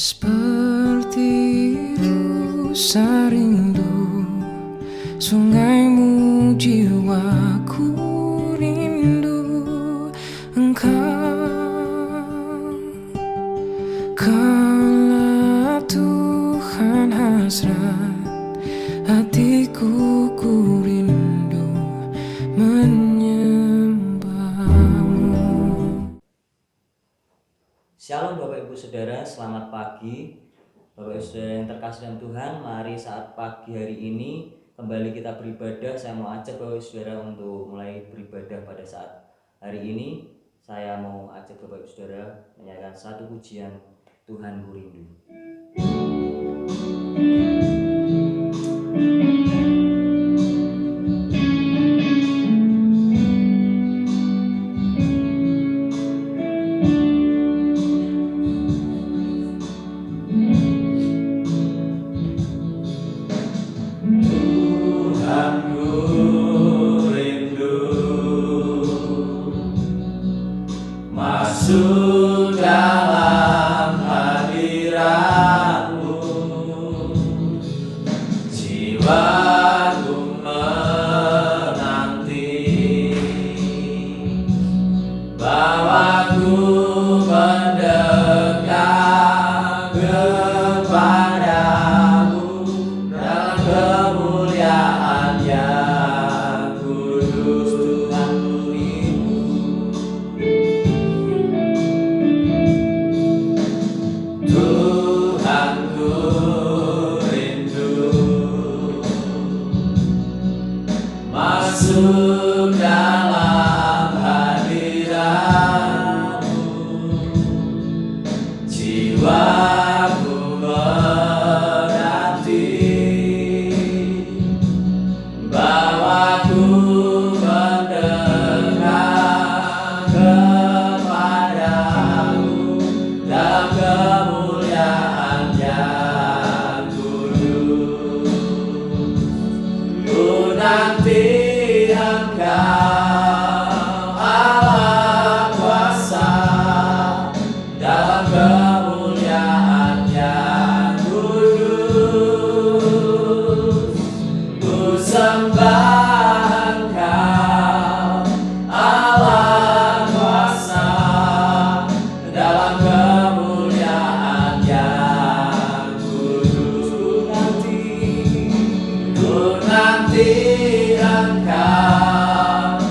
Seperti rusa rindu, sungaimu jiwaku rindu engkau. Kala Tuhan hasrat, hatiku ku rindu menyembahmu. Shalom Bapak Ibu Saudara, selamat pagi. Bapak Ibu Saudara yang terkasih dalam Tuhan, mari saat pagi hari ini kembali kita beribadah. Saya mau ajak Bapak Ibu Saudara untuk mulai beribadah pada saat hari ini. Saya mau ajak Bapak Ibu Saudara menyanyikan satu pujian, Tuhan Ku Rindu. Masuk dalam hadirat-Mu, jiwaku menanti, bawaku mendekat kepadamu dalam kemuliaan yang kudus. Tuhan ku rindu, Tuhan ku rindu, masuk dalam hadirat-Mu, jiwaku menanti, bawaku mendekat kepadamu dalam kemuliaan yang kudus. Ku nanti Engkau Allah kuasa dalam kemuliaan yang kudus. Ku sembah Engkau Allah kuasa dalam kemuliaan yang kudus. Ku nanti Engkau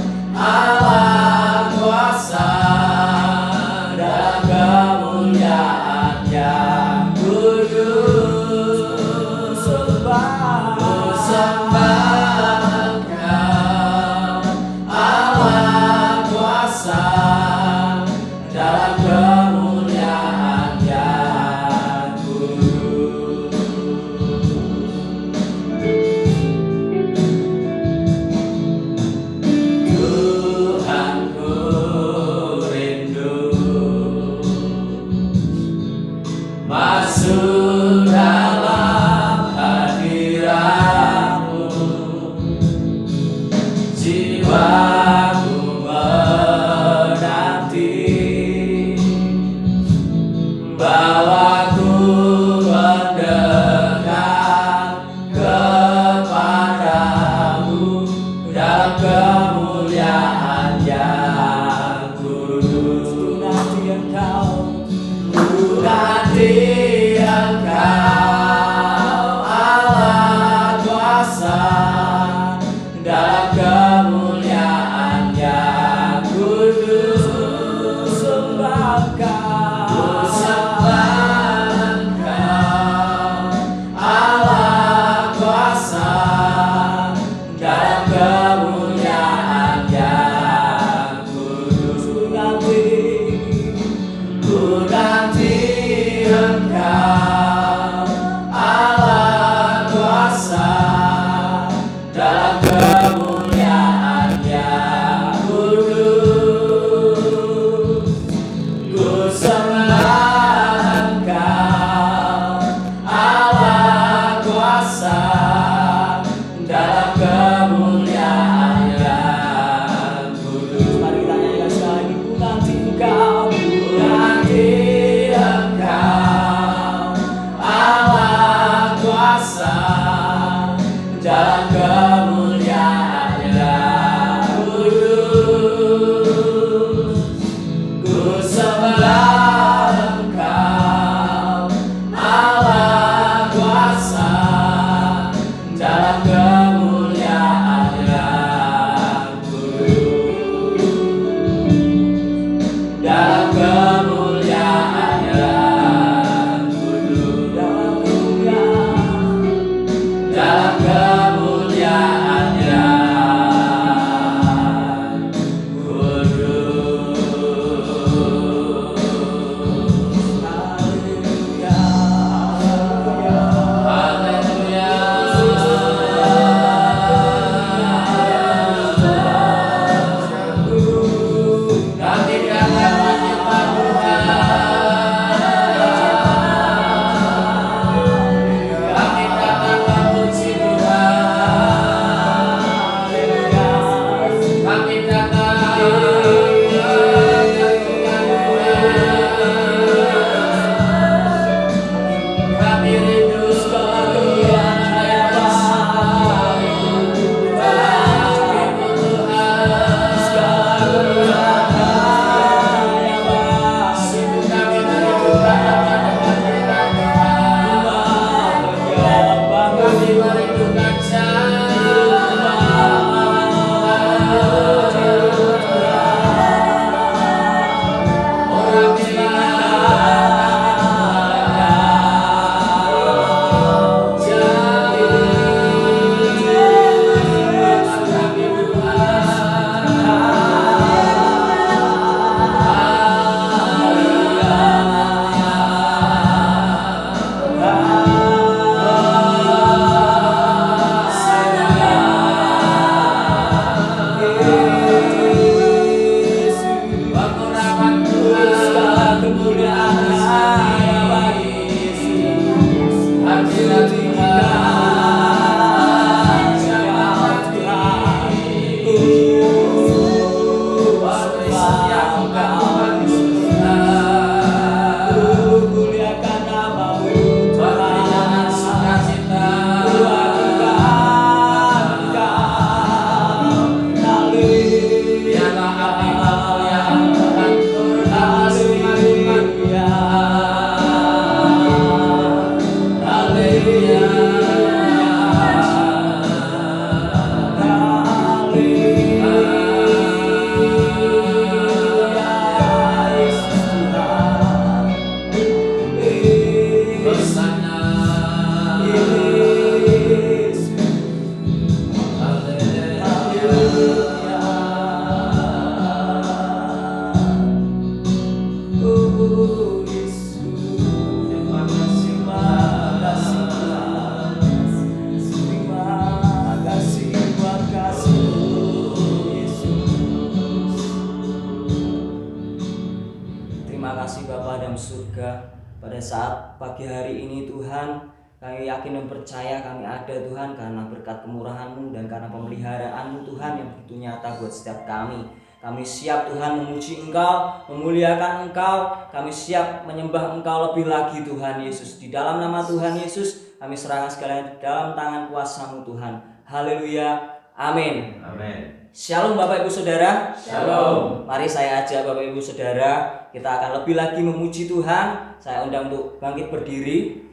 surga. Pada saat pagi hari ini Tuhan, kami yakin dan percaya kami ada Tuhan karena berkat kemurahan-Mu dan karena pemeliharaan-Mu Tuhan yang begitu nyata buat setiap kami. Kami siap Tuhan memuji Engkau, memuliakan Engkau. Kami siap menyembah Engkau lebih lagi Tuhan Yesus. Di dalam nama Tuhan Yesus kami serahkan segalanya di dalam tangan kuasa-Mu Tuhan. Haleluya. Amin. Amin. Shalom Bapak Ibu Saudara. Shalom. Mari saya ajak Bapak Ibu Saudara, kita akan lebih lagi memuji Tuhan. Saya undang untuk bangkit berdiri.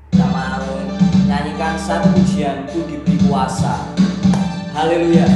Kita mau nyanyikan satu pujian, Ku Diberi Kuasa. Haleluya.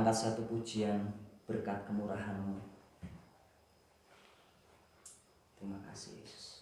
Satu pujian berkat kemurahan-Mu. Terima kasih Yesus.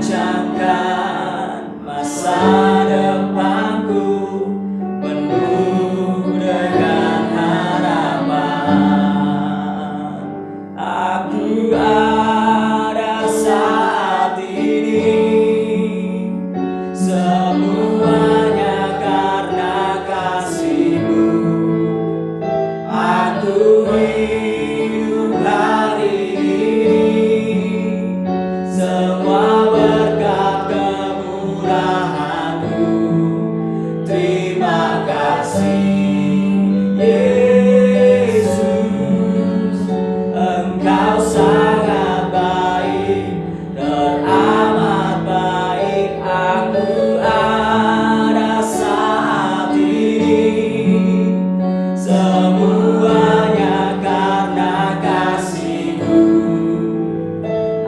rancangkan masa depanku penuh dengan harapan. Aku ada saat ini, semuanya karena kasih-Mu. Aku hidup hari ini, semua berkat kemurahan-Mu. Terima kasih Yesus, Engkau sangat baik, teramat baik. Aku ada saat ini, semuanya karena kasih-Mu.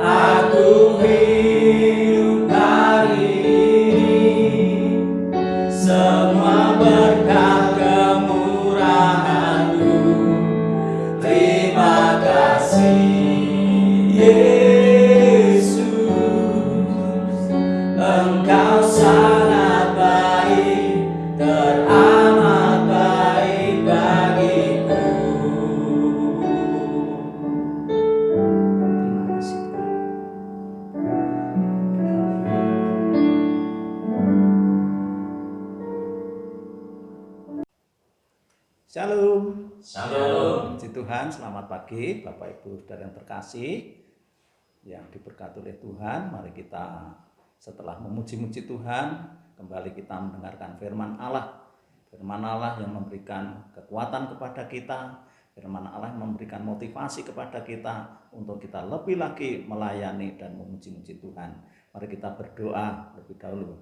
Aku hidup hari ini, semua berkat kemurahan-Mu. Terima kasih Yesus, Engkau sangat baik, teramat baik bagiku. Terima kasih Shalom. Shalom. Puji Tuhan, selamat pagi Bapak Ibu Saudara yang terkasih, yang diberkati oleh Tuhan. Mari kita setelah memuji-muji Tuhan, kembali kita mendengarkan firman Allah. Firman Allah yang memberikan kekuatan kepada kita, firman Allah yang memberikan motivasi kepada kita untuk kita lebih lagi melayani dan memuji-muji Tuhan. Mari kita berdoa lebih dahulu.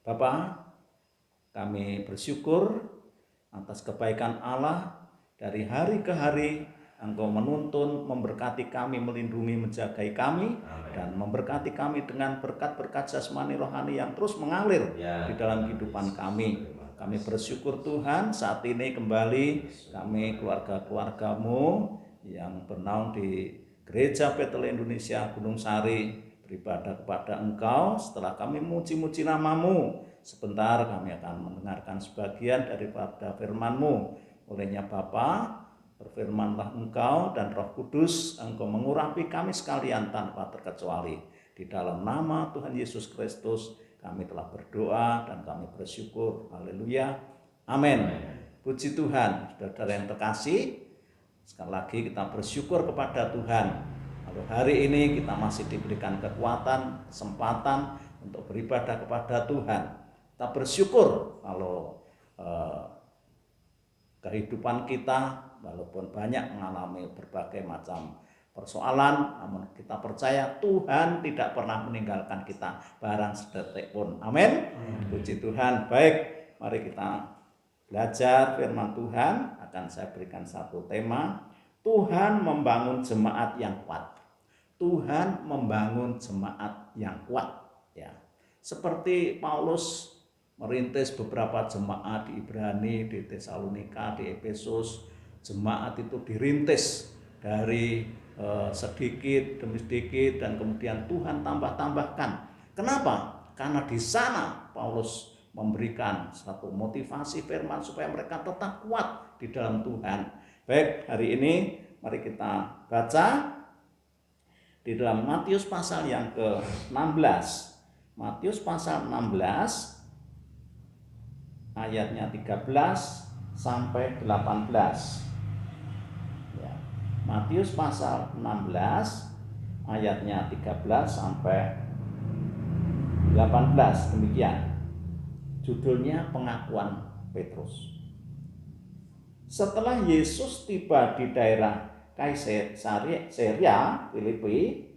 Bapa, kami bersyukur atas kebaikan Allah. Dari hari ke hari Engkau menuntun, memberkati kami, melindungi, menjagai kami. Amin. Dan memberkati kami dengan berkat-berkat jasmani rohani yang terus mengalir di dalam kehidupan kami. Kami bersyukur Tuhan, saat ini kembali kami keluarga-keluarga-Mu yang bernaung di Gereja Betel Indonesia Gunung Sari beribadah kepada Engkau. Setelah kami muji-muji nama-Mu, sebentar kami akan mendengarkan sebagian daripada firman-Mu. Olehnya Bapa, berfirmanlah Engkau dan Roh Kudus, Engkau mengurapi kami sekalian tanpa terkecuali. Di dalam nama Tuhan Yesus Kristus kami telah berdoa dan kami bersyukur. Haleluya. Amin. Puji Tuhan. Saudara yang terkasih, sekali lagi kita bersyukur kepada Tuhan. Lalu hari ini kita masih diberikan kekuatan, kesempatan untuk beribadah kepada Tuhan. Kita bersyukur kalau kehidupan kita walaupun banyak mengalami berbagai macam persoalan, namun kita percaya Tuhan tidak pernah meninggalkan kita barang sedetik pun. Amin. Puji Tuhan. Baik, mari kita belajar firman Tuhan. Akan saya berikan satu tema, Tuhan membangun jemaat yang kuat. Tuhan membangun jemaat yang kuat. Ya, seperti Paulus merintis beberapa jemaat di Ibrani, di Tesalonika, di Efesus. Jemaat itu dirintis dari sedikit demi sedikit dan kemudian Tuhan tambah-tambahkan. Kenapa? Karena di sana Paulus memberikan satu motivasi firman supaya mereka tetap kuat di dalam Tuhan. Baik, hari ini mari kita baca di dalam Matius pasal yang ke-16. Matius pasal 16 ayatnya 13 sampai 18. Ya. Matius pasal 16 ayatnya 13 sampai 18. Demikian. Judulnya pengakuan Petrus. Setelah Yesus tiba di daerah Kaisarea Filipi,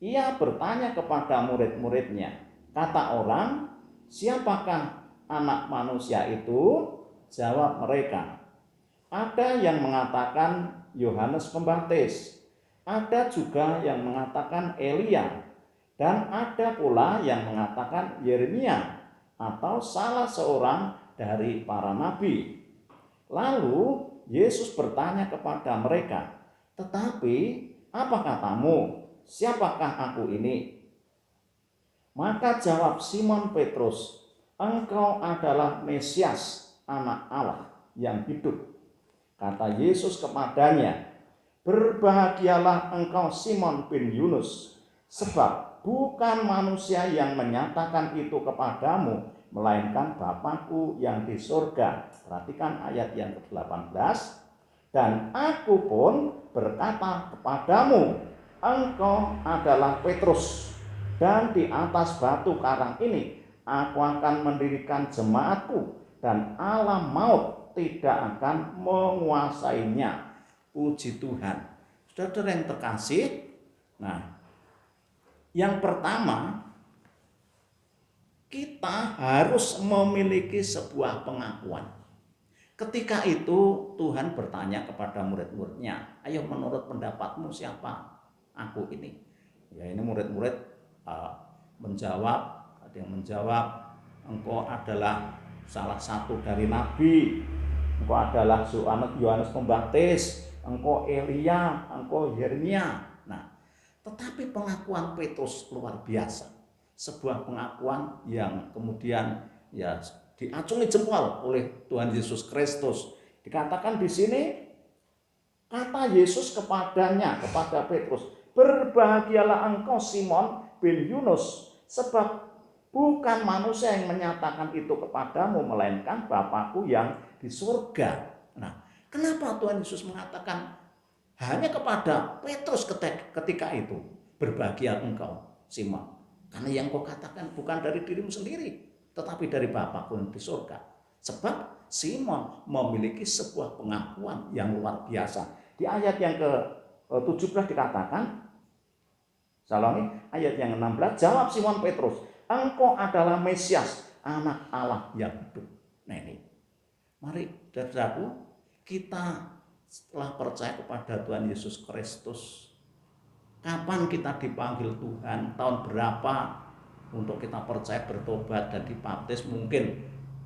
ia bertanya kepada murid-muridnya, kata orang, siapakah Anak Manusia itu? Jawab mereka, ada yang mengatakan Yohanes Pembaptis, ada juga yang mengatakan Elia, dan ada pula yang mengatakan Yeremia atau salah seorang dari para nabi. Lalu Yesus bertanya kepada mereka, tetapi apa katamu? Siapakah aku ini? Maka jawab Simon Petrus, "Engkau adalah Mesias, Anak Allah yang hidup." Kata Yesus kepadanya, "Berbahagialah engkau Simon bin Yunus, sebab bukan manusia yang menyatakan itu kepadamu, melainkan Bapa-Ku yang di surga." Perhatikan ayat yang ke-18. "Dan aku pun berkata kepadamu, engkau adalah Petrus, dan di atas batu karang ini aku akan mendirikan jemaatku, dan alam maut tidak akan menguasainya." Puji Tuhan. Saudara yang terkasih, nah, yang pertama, kita harus memiliki sebuah pengakuan. Ketika itu Tuhan bertanya kepada murid-muridnya, "Ayo, menurut pendapatmu siapa aku ini?" Ya, ini murid-murid menjawab, ada yang menjawab, "Engkau adalah salah satu dari nabi, engkau adalah Yohanes Pembaptis, engkau Elia, engkau Yeremia." Nah, tetapi pengakuan Petrus luar biasa. Sebuah pengakuan yang kemudian ya diacungi jempol oleh Tuhan Yesus Kristus. Dikatakan di sini, kata Yesus kepada Petrus, "Berbahagialah engkau Simon bin Yunus, sebab bukan manusia yang menyatakan itu kepadamu, melainkan Bapa-Ku yang di surga." Nah, kenapa Tuhan Yesus mengatakan hanya kepada Petrus ketika itu, "Berbahagia engkau Simon"? Karena yang kau katakan bukan dari dirimu sendiri, tetapi dari Bapa-Ku yang di surga. Sebab Simon memiliki sebuah pengakuan yang luar biasa. Di ayat yang ke-17 dikatakan, ayat yang ke-16, "Jawab Simon Petrus, engkau adalah Mesias, Anak Allah yang hidup." Nah ini, mari saudaraku, kita setelah percaya kepada Tuhan Yesus Kristus, kapan kita dipanggil Tuhan, tahun berapa untuk kita percaya, bertobat dan dibaptis, mungkin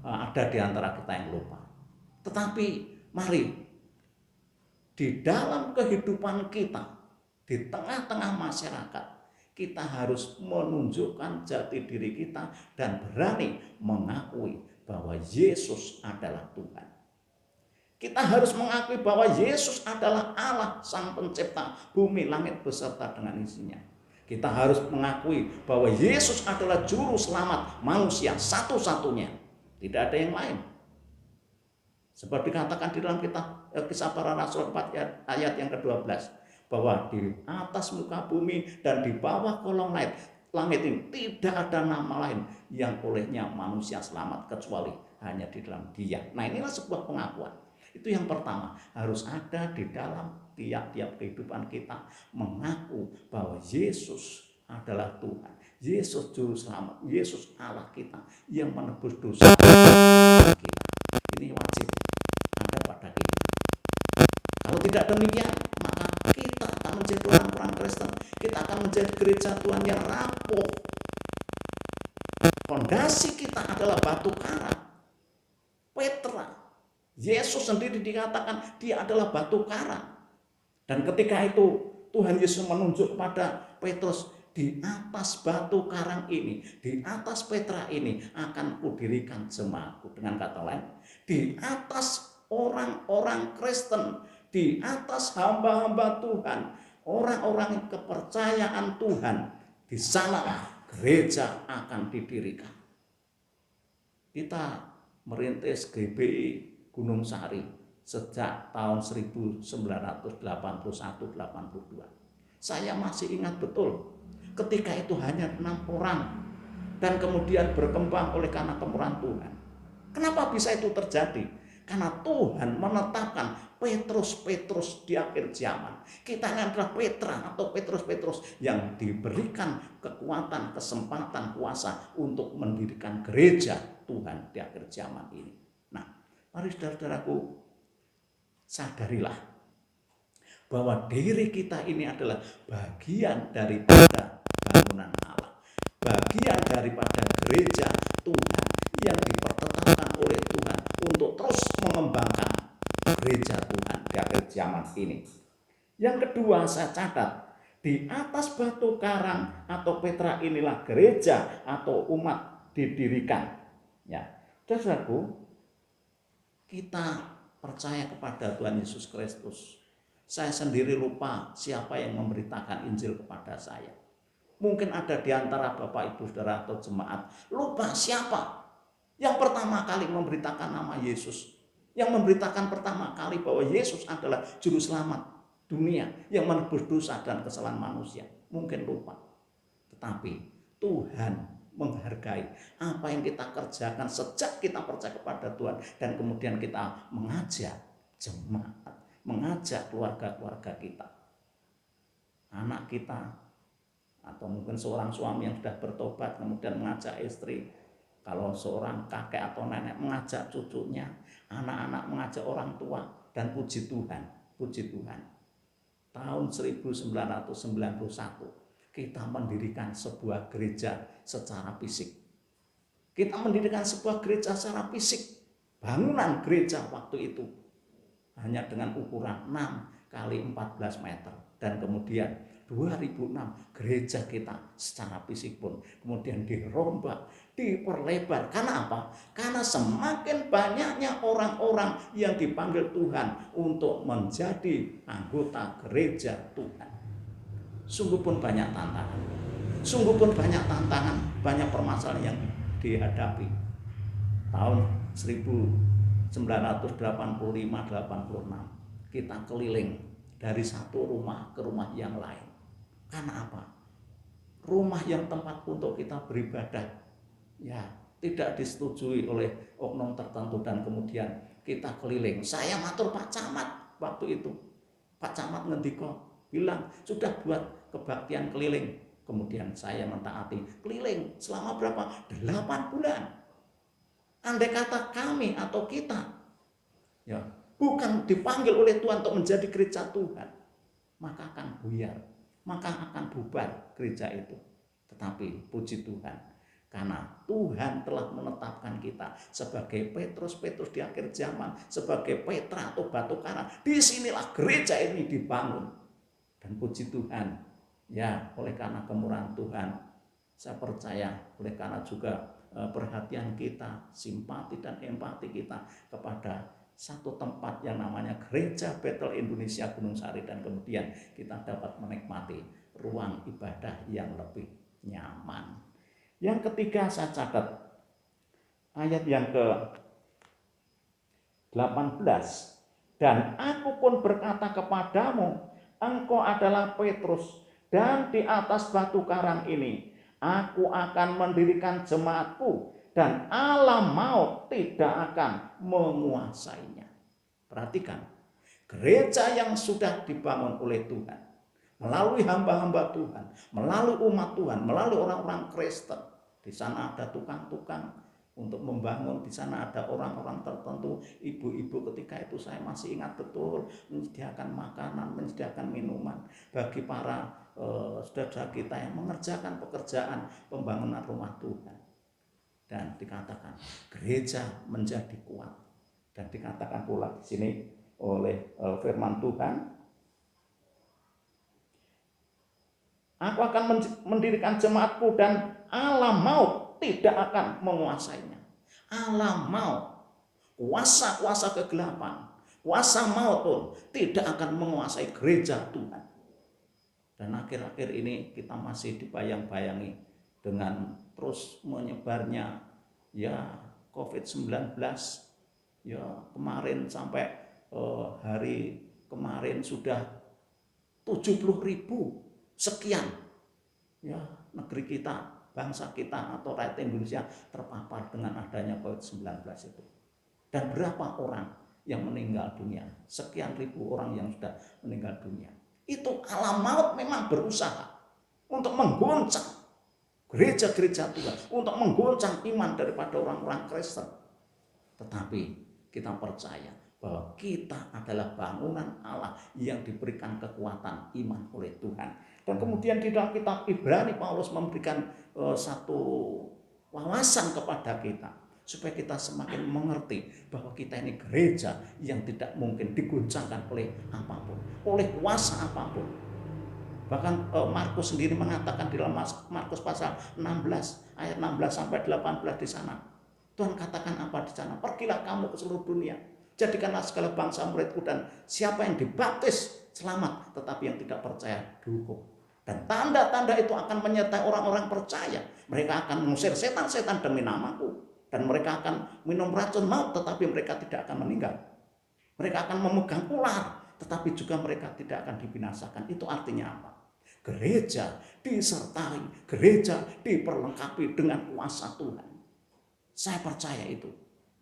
ada di antara kita yang lupa. Tetapi mari, di dalam kehidupan kita, di tengah-tengah masyarakat, kita harus menunjukkan jati diri kita dan berani mengakui bahwa Yesus adalah Tuhan. Kita harus mengakui bahwa Yesus adalah Allah, Sang Pencipta bumi, langit beserta dengan isinya. Kita harus mengakui bahwa Yesus adalah juru selamat manusia satu-satunya. Tidak ada yang lain. Sebab dikatakan di dalam kitab Kisah Para Rasul 4 ayat yang ke-12, bahwa di atas muka bumi dan di bawah kolong langit ini tidak ada nama lain yang olehnya manusia selamat kecuali hanya di dalam Dia. Nah, inilah sebuah pengakuan. Itu yang pertama, harus ada di dalam tiap-tiap kehidupan kita, mengaku bahwa Yesus adalah Tuhan, Yesus juru selamat, Yesus Allah kita yang menebus dosa kita. Ini wajib ada pada kita. Kalau tidak demikian, maka kita akan menjadi orang-orang Kristen, kita akan menjadi gereja Tuhan yang rapuh. Fondasi kita adalah batu karang, Petra. Yesus sendiri dikatakan dia adalah batu karang. Dan ketika itu Tuhan Yesus menunjuk kepada Petrus, "Di atas batu karang ini, di atas Petra ini akan kudirikan jemaatku." Dengan kata lain, di atas orang-orang Kristen, di atas hamba-hamba Tuhan, orang-orang yang kepercayaan Tuhan, di sanalah gereja akan didirikan. Kita merintis GBI Gunung Sari sejak tahun 1981-82. Saya masih ingat betul, ketika itu hanya 6 orang dan kemudian berkembang oleh karena kemurahan Tuhan. Kenapa bisa itu terjadi? Karena Tuhan menetapkan Petrus-Petrus di akhir zaman. Kita adalah Petra atau Petrus-Petrus yang diberikan kekuatan, kesempatan, kuasa untuk mendirikan gereja Tuhan di akhir zaman ini. Mari saudara-saudaraku, sadarilah bahwa diri kita ini adalah bagian daripada bangunan Allah, bagian daripada gereja Tuhan yang dipertetapkan oleh Tuhan untuk terus mengembangkan gereja Tuhan di akhir zaman ini. Yang kedua, saya catat Di atas batu karang atau Petra inilah gereja atau umat didirikan. Ya, saudaraku, kita percaya kepada Tuhan Yesus Kristus. Saya sendiri lupa siapa yang memberitakan Injil kepada saya. Mungkin ada di antara Bapak Ibu Saudara atau jemaat lupa siapa yang pertama kali memberitakan nama Yesus. Yang memberitakan pertama kali bahwa Yesus adalah juru selamat dunia yang menebus dosa dan kesalahan manusia. Mungkin lupa. Tetapi Tuhan menghargai apa yang kita kerjakan sejak kita percaya kepada Tuhan. Dan kemudian kita mengajak jemaat, mengajak keluarga-keluarga kita, anak kita, atau mungkin seorang suami yang sudah bertobat kemudian mengajak istri, kalau seorang kakek atau nenek mengajak cucunya, anak-anak mengajak orang tua. Dan puji Tuhan, tahun 1991 kita mendirikan sebuah gereja secara fisik. Kita mendirikan sebuah gereja secara fisik. Bangunan gereja waktu itu hanya dengan ukuran 6 kali 14 meter. Dan kemudian 2006 gereja kita secara fisik pun kemudian dirombak, diperlebar. Karena apa? Karena semakin banyaknya orang-orang yang dipanggil Tuhan untuk menjadi anggota gereja Tuhan. Sungguh pun banyak tantangan. Sungguh pun banyak tantangan, banyak permasalahan yang dihadapi. Tahun 1985-86 kita keliling dari satu rumah ke rumah yang lain. Karena apa? Rumah yang tempat untuk kita beribadah ya tidak disetujui oleh oknum tertentu, dan kemudian kita keliling. Saya matur Pak Camat waktu itu. Pak Camat ngendiko bilang sudah buat kebaktian keliling. Kemudian saya mentaati keliling selama berapa? 8 bulan. Andai kata kami atau kita ya bukan dipanggil oleh Tuhan untuk menjadi gereja Tuhan, maka akan buyar, maka akan bubar gereja itu. Tetapi puji Tuhan, karena Tuhan telah menetapkan kita sebagai Petrus di akhir zaman, sebagai Petra atau batu karang. Disinilah gereja ini dibangun. Dan puji Tuhan, ya oleh karena kemurahan Tuhan, saya percaya oleh karena juga perhatian kita, simpati dan empati kita kepada satu tempat yang namanya Gereja Betel Indonesia Gunung Sari, dan kemudian kita dapat menikmati ruang ibadah yang lebih nyaman. Yang ketiga saya catat ayat yang ke-18, dan aku pun berkata kepadamu, engkau adalah Petrus, dan di atas batu karang ini aku akan mendirikan jemaatku, dan alam maut tidak akan menguasainya. Perhatikan, gereja yang sudah dibangun oleh Tuhan, melalui hamba-hamba Tuhan, melalui umat Tuhan, melalui orang-orang Kristen. Di sana ada tukang-tukang untuk membangun, di sana ada orang-orang tertentu, ibu-ibu ketika itu saya masih ingat betul, menyediakan makanan, menyediakan minuman bagi para saudara kita yang mengerjakan pekerjaan pembangunan rumah Tuhan. Dan dikatakan gereja menjadi kuat. Dan dikatakan pula di sini oleh firman Tuhan, aku akan mendirikan jemaatku dan alam maut tidak akan menguasainya. Alam maut, kuasa-kuasa kegelapan, kuasa maut pun tidak akan menguasai gereja Tuhan. Dan akhir-akhir ini kita masih dibayang-bayangi dengan terus menyebarnya ya COVID-19. Ya kemarin sampai hari kemarin sudah 70.000 sekian ya negeri kita, bangsa kita atau rakyat Indonesia terpapar dengan adanya COVID-19 itu. Dan berapa orang yang meninggal dunia? Sekian ribu orang yang sudah meninggal dunia. Itu alam maut memang berusaha untuk menggoncang gereja-gereja Tuhan, untuk menggoncang iman daripada orang-orang Kristen. Tetapi kita percaya bahwa kita adalah bangunan Allah yang diberikan kekuatan iman oleh Tuhan. Dan kemudian di dalam kitab Ibrani, Paulus memberikan satu wawasan kepada kita, supaya kita semakin mengerti bahwa kita ini gereja yang tidak mungkin digoncangkan oleh apapun, oleh kuasa apapun. Bahkan Markus sendiri mengatakan di dalam Markus pasal 16 ayat 16 sampai 18 di sana. Tuhan katakan apa di sana? Pergilah kamu ke seluruh dunia, jadikanlah segala bangsa muridku, dan siapa yang dibaptis selamat, tetapi yang tidak percaya dihukum. Dan tanda-tanda itu akan menyertai orang-orang percaya. Mereka akan mengusir setan-setan demi namaku, dan mereka akan minum racun maut, tetapi mereka tidak akan meninggal. Mereka akan memegang ular, tetapi juga mereka tidak akan dibinasakan. Itu artinya apa? Gereja disertai, gereja diperlengkapi dengan kuasa Tuhan. Saya percaya itu.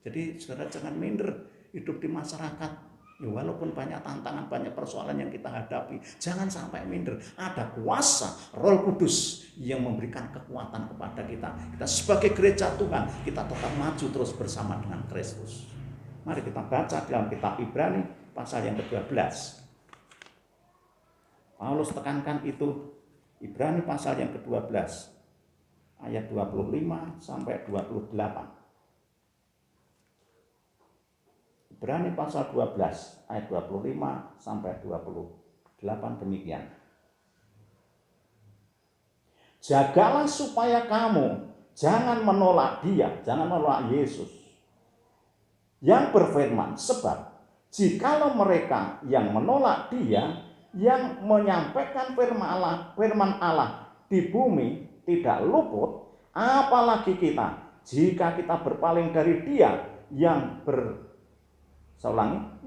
Jadi saudara jangan minder hidup di masyarakat. Ya, walaupun banyak tantangan, banyak persoalan yang kita hadapi, jangan sampai minder. Ada kuasa Roh Kudus yang memberikan kekuatan kepada kita. Kita sebagai gereja Tuhan, kita tetap maju terus bersama dengan Kristus. Mari kita baca dalam kitab Ibrani pasal yang ke-12. Paulus tekankan itu, Ibrani pasal yang ke-12 ayat 25 sampai 28. Ibrani pasal 12 ayat 25 sampai 28 demikian. Jagalah supaya kamu jangan menolak Dia, jangan menolak Yesus yang berfirman, sebab jikalau mereka yang menolak Dia yang menyampaikan firman Allah di bumi tidak luput, apalagi kita jika kita berpaling dari Dia yang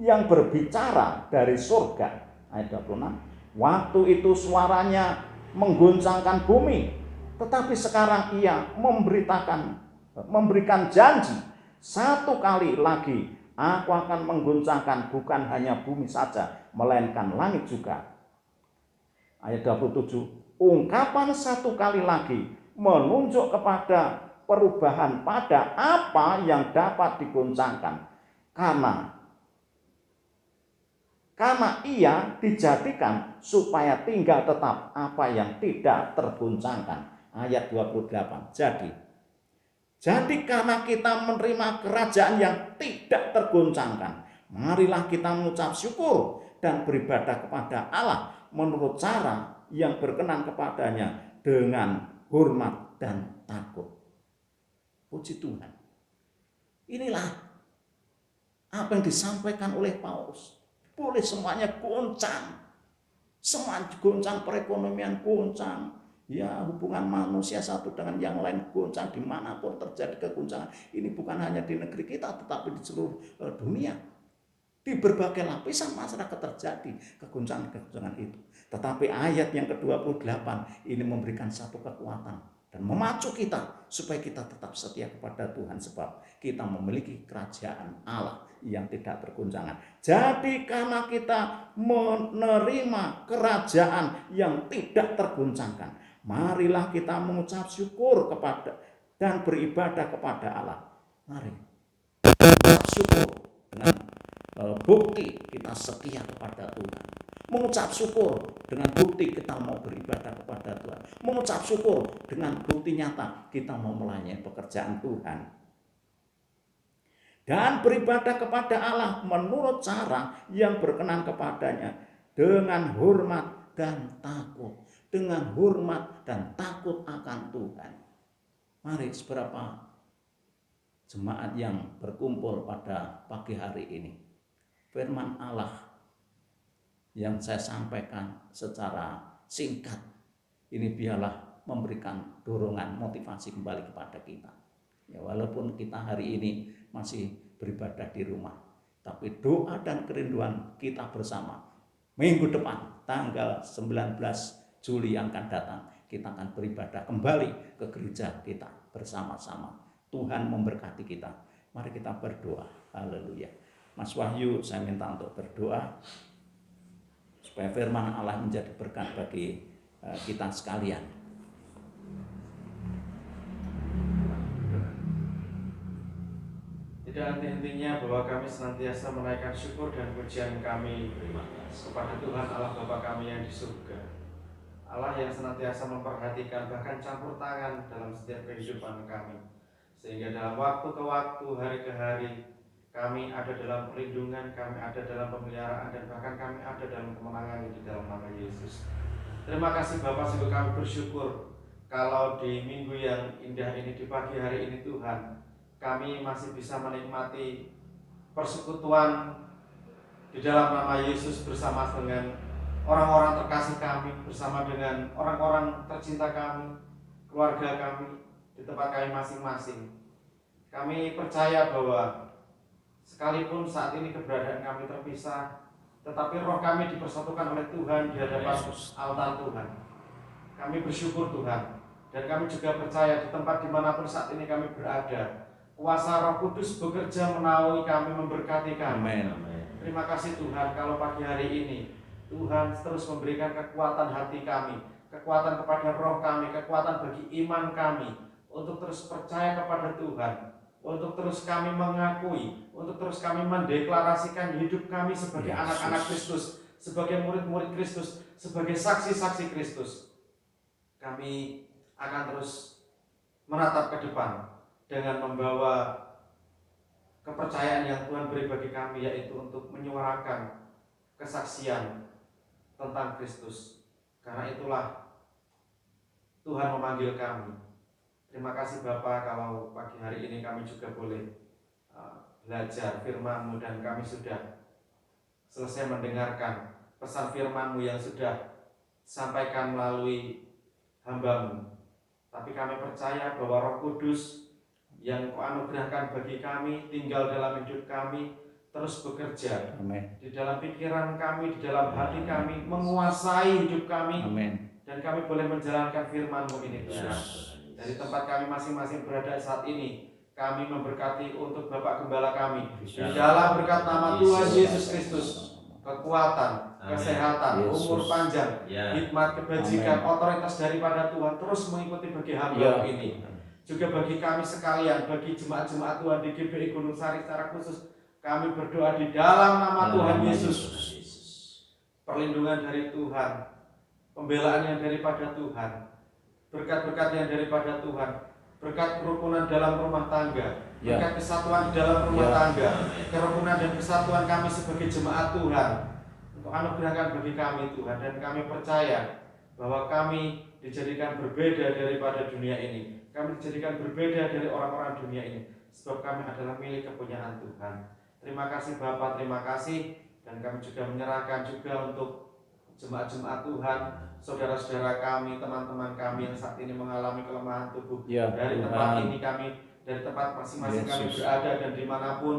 yang berbicara dari surga. Ayat 26. Waktu itu suaranya mengguncangkan bumi, tetapi sekarang Ia memberikan janji, satu kali lagi Aku akan mengguncangkan bukan hanya bumi saja, melainkan langit juga. Ayat 27. Ungkapan satu kali lagi menunjuk kepada perubahan pada apa yang dapat diguncangkan. Karena Ia dijadikan supaya tinggal tetap apa yang tidak terguncangkan. Ayat 28. Jadi karena kita menerima kerajaan yang tidak terguncangkan, marilah kita mengucap syukur dan beribadah kepada Allah menurut cara yang berkenan kepadanya dengan hormat dan takut. Puji Tuhan. Inilah apa yang disampaikan oleh Paulus. Boleh semuanya goncang. Semuanya goncang, perekonomian goncang. Ya, hubungan manusia satu dengan yang lain goncang, dimanapun terjadi kegoncangan. Ini bukan hanya di negeri kita, tetapi di seluruh dunia. Di berbagai lapisan masyarakat terjadi kegoncangan itu. Tetapi ayat yang ke-28 ini memberikan satu kekuatan dan memacu kita supaya kita tetap setia kepada Tuhan, sebab kita memiliki kerajaan Allah yang tidak tergoncangkan. Jadi karena kita menerima kerajaan yang tidak tergoncangkan, marilah kita mengucap syukur kepada dan beribadah kepada Allah. Mari mengucap syukur dengan bukti kita setia kepada Tuhan. Mengucap syukur dengan bukti kita mau beribadah kepada Tuhan. Mengucap syukur dengan bukti nyata kita mau melayani pekerjaan Tuhan. Dan beribadah kepada Allah menurut cara yang berkenan kepadanya dengan hormat dan takut. Dengan hormat dan takut akan Tuhan. Mari seberapa jemaat yang berkumpul pada pagi hari ini, firman Allah yang saya sampaikan secara singkat ini biarlah memberikan dorongan motivasi kembali kepada kita. Ya, walaupun kita hari ini masih beribadah di rumah, tapi doa dan kerinduan kita bersama minggu depan tanggal 19 Juli yang akan datang, kita akan beribadah kembali ke gereja kita bersama-sama. Tuhan memberkati kita. Mari kita berdoa. Haleluya. Mas Wahyu, saya minta untuk berdoa supaya firman Allah menjadi berkat bagi kita sekalian. Tidak henti-hentinya bahwa kami senantiasa menaikkan syukur dan pujian kami kepada Tuhan Allah Bapa kami yang di surga. Allah yang senantiasa memperhatikan bahkan campur tangan dalam setiap kehidupan kami. Sehingga dalam waktu ke waktu, hari ke hari, kami ada dalam perlindungan, kami ada dalam pemeliharaan, dan bahkan kami ada dalam kemenangan di dalam nama Yesus. Terima kasih Bapak, sungguh kami bersyukur kalau di minggu yang indah ini, di pagi hari ini Tuhan, kami masih bisa menikmati persekutuan di dalam nama Yesus bersama dengan orang-orang terkasih kami, bersama dengan orang-orang tercinta kami, keluarga kami, di tempat kami masing-masing. Kami percaya bahwa sekalipun saat ini keberadaan kami terpisah, tetapi roh kami dipersatukan oleh Tuhan di hadapan altar Tuhan. Kami bersyukur Tuhan, dan kami juga percaya di tempat dimanapun saat ini kami berada, kuasa Roh Kudus bekerja menaungi kami, memberkati kami. Terima kasih Tuhan kalau pagi hari ini Tuhan terus memberikan kekuatan hati kami, kekuatan kepada roh kami, kekuatan bagi iman kami, untuk terus percaya kepada Tuhan, untuk terus kami mengakui, untuk terus kami mendeklarasikan hidup kami sebagai anak-anak Kristus, sebagai murid-murid Kristus, sebagai saksi-saksi Kristus. Kami akan terus menatap ke depan dengan membawa kepercayaan yang Tuhan beri bagi kami, yaitu untuk menyuarakan kesaksian tentang Kristus. Karena itulah Tuhan memanggil kami. Terima kasih Bapak kalau pagi hari ini kami juga boleh belajar firman-Mu, dan kami sudah selesai mendengarkan pesan firman-Mu yang sudah disampaikan melalui hamba-Mu. Tapi kami percaya bahwa Roh Kudus yang Kau anugerahkan bagi kami tinggal dalam hidup kami, terus bekerja di dalam pikiran kami, di dalam hati kami, menguasai hidup kami. Dan kami boleh menjalankan firman-Mu ini Tuhan. Dari tempat kami masing-masing berada saat ini, kami memberkati untuk Bapak Gembala kami, di dalam berkat nama Tuhan Yesus Kristus, kekuatan, kesehatan, umur panjang, hikmat, kebajikan, otoritas daripada Tuhan terus mengikuti bagi hamba ini. Juga bagi kami sekalian, bagi jemaat-jemaat Tuhan di GBI Gunung Sari secara khusus, kami berdoa di dalam nama Tuhan Yesus. Perlindungan dari Tuhan, pembelaan yang daripada Tuhan, berkat-berkat yang daripada Tuhan, berkat kerukunan dalam rumah tangga, berkat kesatuan di dalam rumah tangga, kerukunan dan kesatuan kami sebagai jemaat Tuhan, untuk anugerahkan bagi kami Tuhan. Dan kami percaya bahwa kami dijadikan berbeda daripada dunia ini, kami dijadikan berbeda dari orang-orang dunia ini, sebab kami adalah milik kepunyaan Tuhan. Terima kasih Bapak, terima kasih. Dan kami juga menyerahkan juga untuk jemaat-jemaat Tuhan, saudara-saudara kami, teman-teman kami yang saat ini mengalami kelemahan tubuh. Dari tempat ini kami, dari tempat masing-masing kami berada, dan dimanapun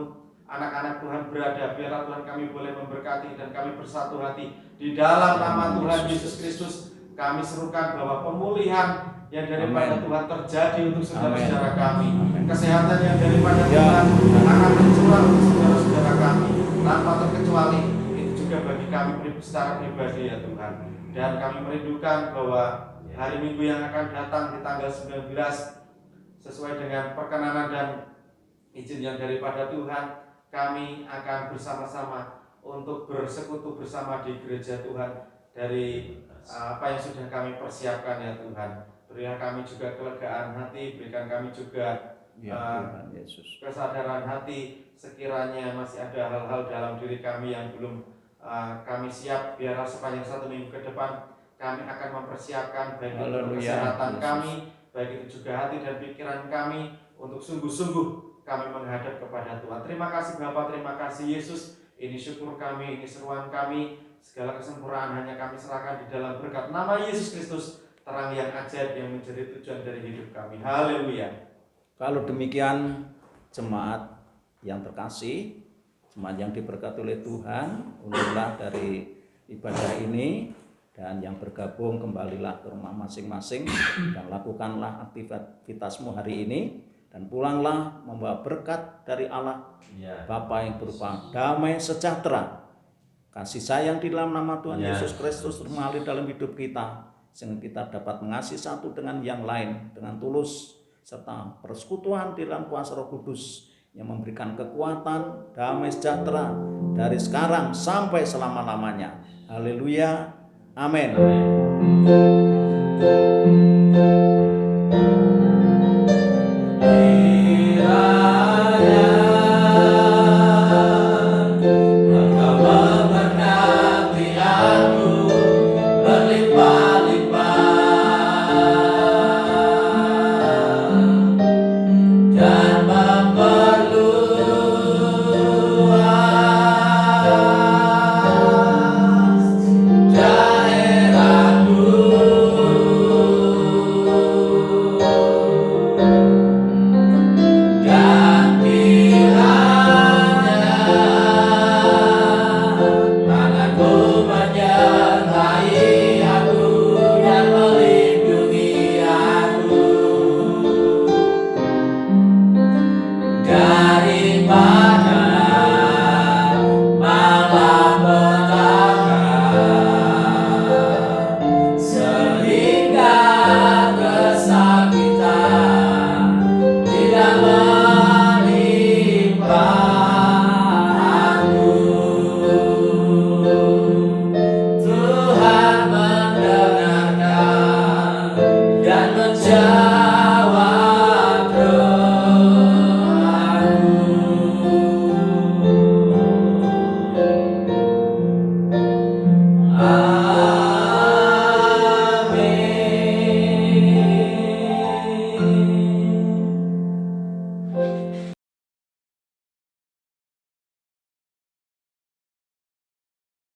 anak-anak Tuhan berada, biarlah Tuhan kami boleh memberkati dan kami bersatu hati di dalam nama Tuhan Yesus Kristus. Kami serukan bahwa pemulihan yang daripada Tuhan terjadi untuk saudara-saudara kami, kesehatan yang daripada Tuhan akan tercurah untuk saudara-saudara kami tanpa terkecuali. Bagi kami secara pribadi ya Tuhan. Dan kami merindukan bahwa hari Minggu yang akan datang di tanggal 19, sesuai dengan perkenanan dan izin yang daripada Tuhan, kami akan bersama-sama untuk bersekutu bersama di gereja Tuhan dari apa yang sudah kami persiapkan ya Tuhan. Berikan kami juga kelegaan hati, berikan kami juga kesadaran hati sekiranya masih ada hal-hal dalam diri kami yang belum kami siap. Biarlah sepanjang 1 minggu ke depan kami akan mempersiapkan baik untuk kesehatan kami, baik itu juga hati dan pikiran kami, untuk sungguh-sungguh kami menghadap kepada Tuhan. Terima kasih Bapa, terima kasih Yesus. Ini syukur kami, ini seruan kami. Segala kesempurnaan hanya kami serahkan di dalam berkat nama Yesus Kristus, terang yang ajaib yang menjadi tujuan dari hidup kami. Haleluya. Kalau demikian jemaat yang terkasih, jemaat yang diberkati oleh Tuhan, unturlah dari ibadah ini, dan yang bergabung kembalilah ke rumah masing-masing dan lakukanlah aktivitasmu hari ini, dan pulanglah membawa berkat dari Allah Bapa yang berupa damai sejahtera, kasih sayang di dalam nama Tuhan Yesus Kristus mengalir dalam hidup kita, sehingga kita dapat mengasihi satu dengan yang lain dengan tulus, serta persekutuan di dalam kuasa Roh Kudus yang memberikan kekuatan, damai sejahtera dari sekarang sampai selama-lamanya. Haleluya. Amin.